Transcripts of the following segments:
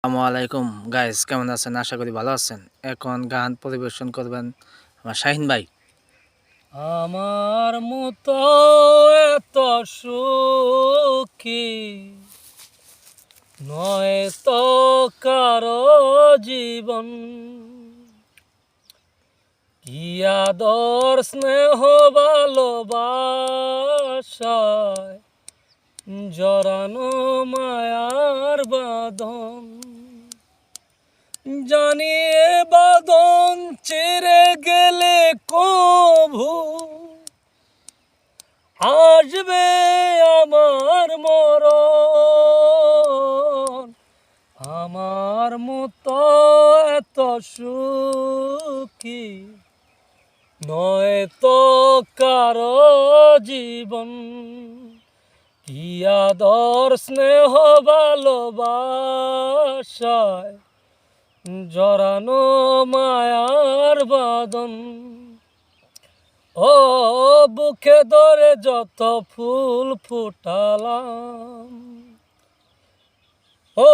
আসসালামু আলাইকুম গাইস, কেমন আছেন? আশা করি ভালো আছেন। এখন গান পরিবেশন করবেন আমার শাহিন ভাই। আমার মতো এত সুখী নয় তো কারো জীবন, কি আদর স্নেহ ভালোবাসায় জড়ানো মায়ার বাঁধন। জানিয়ে বাঁধন ছেড়ে গেলে কভু আসবে আমার মরণ। আমার মতো এত সুখী নয় তো কারো জীবন, কি আদর স্নেহ ভালোবাসায় জড়ানো মায়ার বাঁধন। ও বুকে ধরে যত ফুল ফুটালাম, ও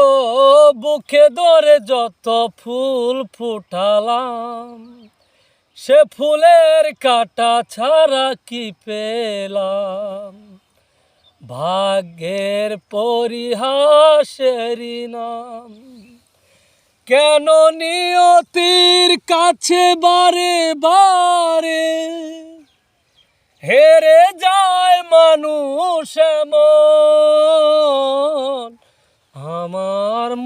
বুকে ধরে যত ফুল ফুটালাম, সে ফুলের কাটা ছাড়া কি পেলাম? ভাগ্যের পরিহাসেরই নাম। কেন নিয়তির কাছে বারে বারে হেরে যায় মানুষ এমন? আমার